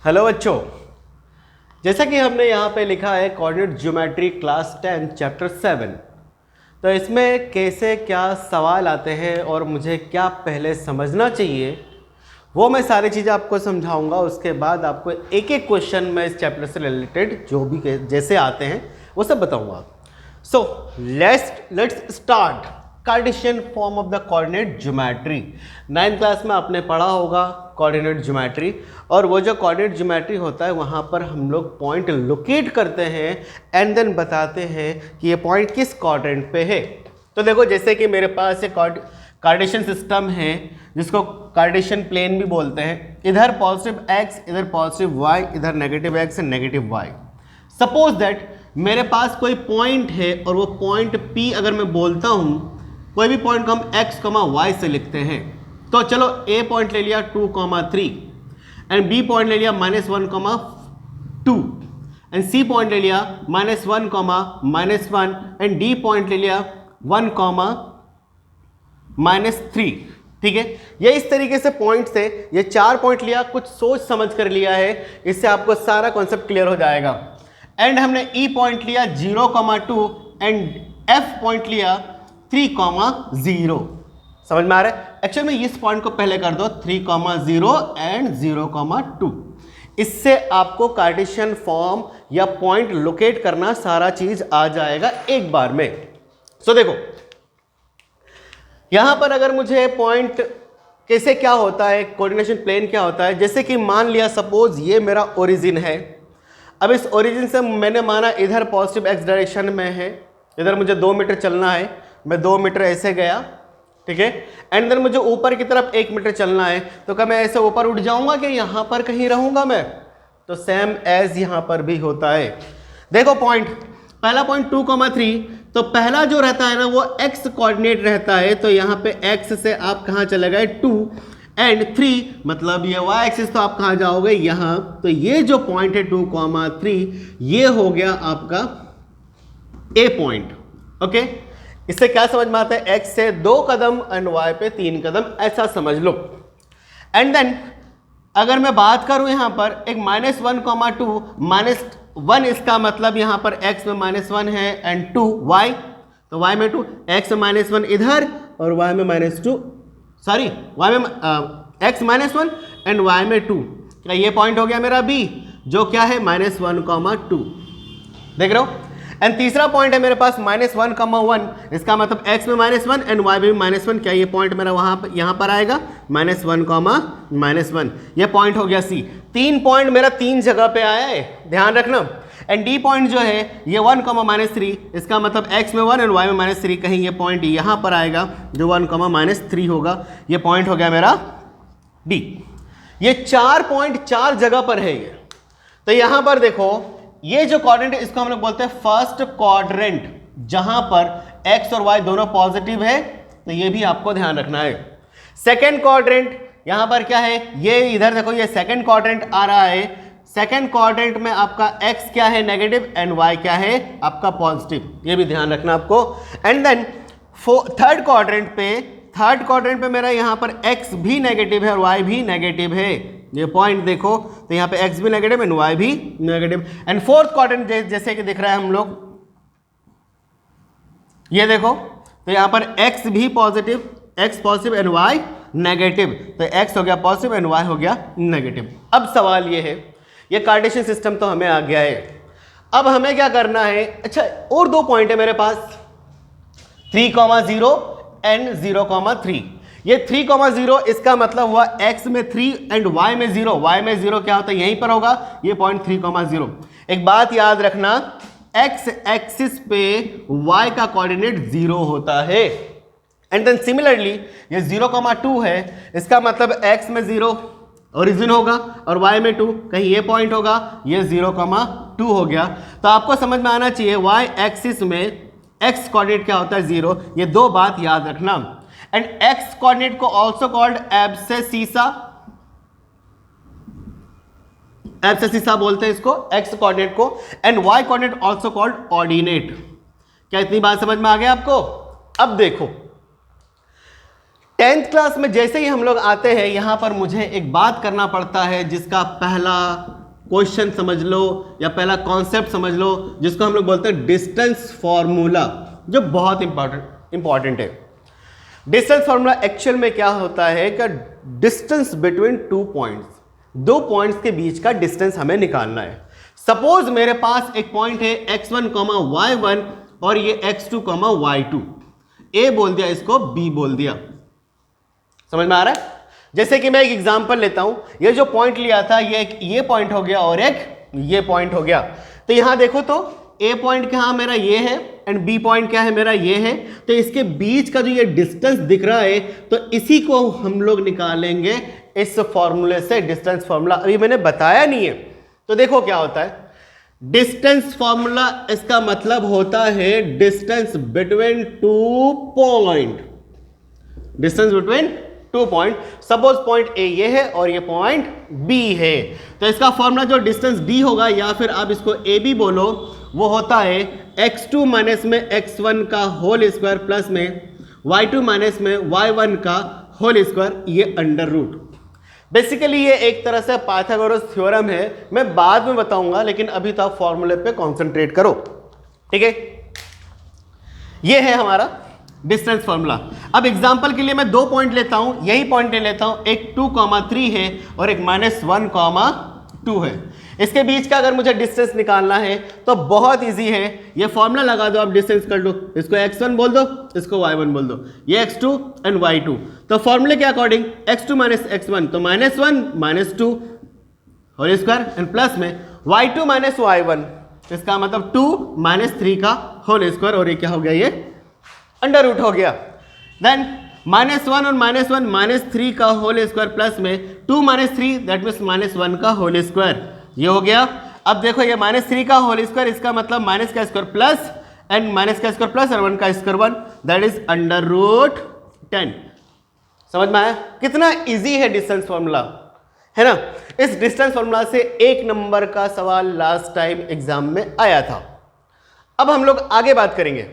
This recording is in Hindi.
हेलो बच्चों, जैसा कि हमने यहाँ पे लिखा है कोऑर्डिनेट ज्योमेट्री क्लास 10 चैप्टर 7। तो इसमें कैसे क्या सवाल आते हैं और मुझे क्या पहले समझना चाहिए वो मैं सारी चीज़ें आपको समझाऊंगा। उसके बाद आपको एक एक क्वेश्चन मैं इस चैप्टर से रिलेटेड जो भी जैसे आते हैं वो सब बताऊंगा। So let's start Cartesian form of the coordinate geometry. 9th class में आपने पढ़ा होगा कोऑर्डिनेट ज्योमेट्री, और वो जो कोऑर्डिनेट ज्योमेट्री होता है वहाँ पर हम लोग पॉइंट लोकेट करते हैं एंड देन बताते हैं कि ये पॉइंट किस क्वाड्रेंट पे है। तो देखो, जैसे कि मेरे पास एक कार्टेशियन सिस्टम है जिसको कार्टेशियन प्लेन भी बोलते हैं। इधर पॉजिटिव x, इधर पॉजिटिव y, इधर negative x and negative y। Suppose that मेरे पास कोई पॉइंट है और वो पॉइंट P अगर मैं बोलता हूँ, कोई भी पॉइंट को हम x, y से लिखते हैं। तो चलो A पॉइंट ले लिया 2, 3 एंड B पॉइंट ले लिया -1, 2 एंड C पॉइंट ले लिया -1, -1 एंड D पॉइंट ले लिया 1, -3। ठीक है, ये इस तरीके से पॉइंट से ये 4 पॉइंट लिया, कुछ सोच समझ कर लिया है, इससे आपको सारा कॉन्सेप्ट क्लियर हो जाएगा। एंड हमने E पॉइंट लिया 0, 2 एंड F पॉइंट लिया 3, 0। समझ में आ रहा है? एक्चुअली में इस पॉइंट को पहले कर दो 3, 0 एंड 0, 2। इससे आपको कार्टेशियन फॉर्म या पॉइंट लोकेट करना सारा चीज आ जाएगा एक बार में। सो देखो, यहां पर अगर मुझे पॉइंट कैसे क्या होता है, कोऑर्डिनेशन प्लेन क्या होता है, जैसे कि मान लिया सपोज ये मेरा ओरिजिन है। अब इस ओरिजिन से मैंने माना इधर पॉजिटिव x डायरेक्शन में है, इधर मुझे 2 मीटर चलना है, मैं 2 मीटर ऐसे गया, ठीक है, एंड देन मुझे ऊपर की तरफ 1 मीटर चलना है। तो क्या मैं ऐसे ऊपर उठ जाऊंगा कि यहां पर कहीं रहूंगा मैं? तो सेम एज यहां पर भी होता है। देखो पॉइंट, पहला पॉइंट 2, 3, तो पहला जो रहता है ना वो x कोऑर्डिनेट रहता है। तो यहां पे x से आप कहां चले गए 2 एंड 3, मतलब ये y एक्सिस, तो आप कहां जाओगे यहां। तो ये जो पॉइंट है 2, 3, ये हो गया आपका A पॉइंट। ओके, इससे क्या समझ में आता है? x से 2 कदम एंड y पे 3 कदम, ऐसा समझ लो। एंड देन अगर मैं बात करूं यहां पर एक -1, 2, -1, इसका मतलब यहां पर x में -1 है एंड 2 y, तो y में 2, x में -1 इधर और y में -2, सॉरी y में x -1 एंड y में 2। क्या ये पॉइंट हो गया मेरा B, जो क्या है -1, 2। देख रहे हो? एंड तीसरा पॉइंट है मेरे पास -1, 1, इसका मतलब x में -1 एंड y में -1। क्या ये पॉइंट मेरा यहां पर आएगा -1, -1, ये पॉइंट हो गया C। 3 पॉइंट मेरा 3 जगह पे आया है, ध्यान रखना। एंड D पॉइंट जो है ये 1, -3, इसका मतलब x में 1 एंड y में -3, कहीं ये पॉइंट यहां पर आएगा जो 1, -3 होगा। ये पॉइंट हो गया मेरा D। ये 4 पॉइंट 4 जगह पर है ये। तो यहां पर देखो, ये जो क्वाड्रेंट है इसको हम लोग बोलते हैं फर्स्ट क्वाड्रेंट, जहां पर x और y दोनों पॉजिटिव है, तो ये भी आपको ध्यान रखना है। सेकंड क्वाड्रेंट यहां पर क्या है, ये इधर देखो, ये सेकंड क्वाड्रेंट आ रहा है। सेकंड क्वाड्रेंट में आपका x क्या है नेगेटिव एंड y क्या है आपका पॉजिटिव, ये भी ध्यान रखना आपको। एंड देन थर्ड क्वाड्रेंट पे मेरा यहां पर x भी नेगेटिव है और y भी नेगेटिव है। ये पॉइंट देखो, तो यहाँ पे x भी नेगेटिव एंड y भी नेगेटिव। एंड फोर्थ क्वाड्रेंट जैसे कि दिख रहा है हम लोग, ये देखो, तो यहाँ पर x भी positive, x positive and y negative, तो x हो गया पॉजिटिव एंड y हो गया नेगेटिव। अब सवाल ये है, ये कार्टेशियन सिस्टम तो हमें आ गया है, अब हमें क्या करना है? अच्छा, और 2 पॉइंट है मेरे पास 3, 0 एंड 0, 3। ये 3, 0 इसका मतलब हुआ x में 3 एंड y में 0। y में 0 क्या होता है? यहीं पर होगा ये पॉइंट 3, 0। एक बात याद रखना, x एक्सिस पे y का कोऑर्डिनेट 0 होता है। एंड देन सिमिलरली ये 0, 2 है, इसका मतलब x में 0 ओरिजिन होगा और y में 2, कहीं ये पॉइंट होगा, ये 0, 2 हो गया। तो आपको समझ में आना चाहिए y एक्सिस में x कोऑर्डिनेट क्या होता है? 0। ये 2 बात याद रखना। एंड x कोऑर्डिनेट को आल्सो कॉल्ड एब्सेसिसा, एब्सेसिसा बोलते हैं इसको x कोऑर्डिनेट को। And y coordinate also called ordinate. क्या इतनी बात समझ में आ गया आपको? अब देखो, 10th क्लास में जैसे ही हम लोग आते हैं यहां पर मुझे एक बात करना पड़ता है जिसका पहला क्वेश्चन समझ लो या पहला कॉन्सेप्ट समझ लो, जिसको हम लोग बोलते हैं डिस्टेंस फॉर्मूला, जो बहुत इंपॉर्टेंट है। डिस्टेंस फॉर्मूला एक्चुअल में क्या होता है कि डिस्टेंस बिटवीन टू पॉइंट्स, दो पॉइंट्स के बीच का डिस्टेंस हमें निकालना है। सपोज मेरे पास एक पॉइंट है x1, y1 और ये x2, y2, a बोल दिया, इसको b बोल दिया। समझ में आ रहा है? जैसे कि मैं एक एग्जांपल लेता हूं, ये जो पॉइंट लिया था ये पॉइंट हो गया और एक ये पॉइंट हो गया। तो यहां देखो तो a पॉइंट क्या मेरा ये है एंड b पॉइंट क्या है मेरा ये है, तो इसके बीच का जो ये डिस्टेंस दिख रहा है तो इसी को हम लोग निकालेंगे इस फॉर्मूले से, डिस्टेंस फॉर्मूला। अभी मैंने बताया नहीं है, तो देखो क्या होता है डिस्टेंस फॉर्मूला, इसका मतलब होता है distance between two point, distance between two point. Suppose point A ये है और ये पॉइंट बी है, तो इसका फॉर्मूला जो डिस्टेंस डी होगा या फिर आप इसको ए बी बोलो, वो होता है x2 माइनस में x1 का होल स्क्वायर प्लस में y2 माइनस में y1 का होल स्क्वायर, ये अंडर रूट। बेसिकली ये एक तरह से पाइथागोरस थ्योरम है, मैं बाद में बताऊंगा, लेकिन अभी तो आप फॉर्मूले पे कंसंट्रेट करो, ठीक है। ये है हमारा डिस्टेंस फॉर्मूला। अब एग्जांपल के लिए मैं दो पॉइंट लेता हूं, यही पॉइंट ले लेता हूं, एक 2,3 है और एक -1,2 है। इसके बीच का अगर मुझे डिस्टेंस निकालना है तो बहुत इजी है, ये फॉर्मूला लगा दो, आप डिस्टेंस कर दो, इसको x1 बोल दो, इसको y1 बोल दो, ये x2 एंड y2। तो फॉर्मूले के अकॉर्डिंग x2 माइनस x1 तो -1 -2 होल स्क्वायर एंड प्लस में y2 माइनस y1, इसका मतलब 2 -3 का होल स्क्वायर, और ये क्या हो गया, ये अंडर रूट हो गया। देन -1 और -1 -3 का होल स्क्वायर प्लस में 2 - 3 दैट मीन्स -1 का होल स्क्वायर, ये हो गया। अब देखो ये -3 का होल स्क्वायर, इसका मतलब माइनस का स्क्वायर प्लस एंड माइनस का स्क्वायर प्लस और 1 का square 1, that is under root 10। समझ में आया कितना इजी है डिस्टेंस फॉर्मूला, है ना। इस डिस्टेंस फॉर्मूला से 1 नंबर का सवाल लास्ट टाइम एग्जाम में आया था। अब हम लोग आगे बात करेंगे।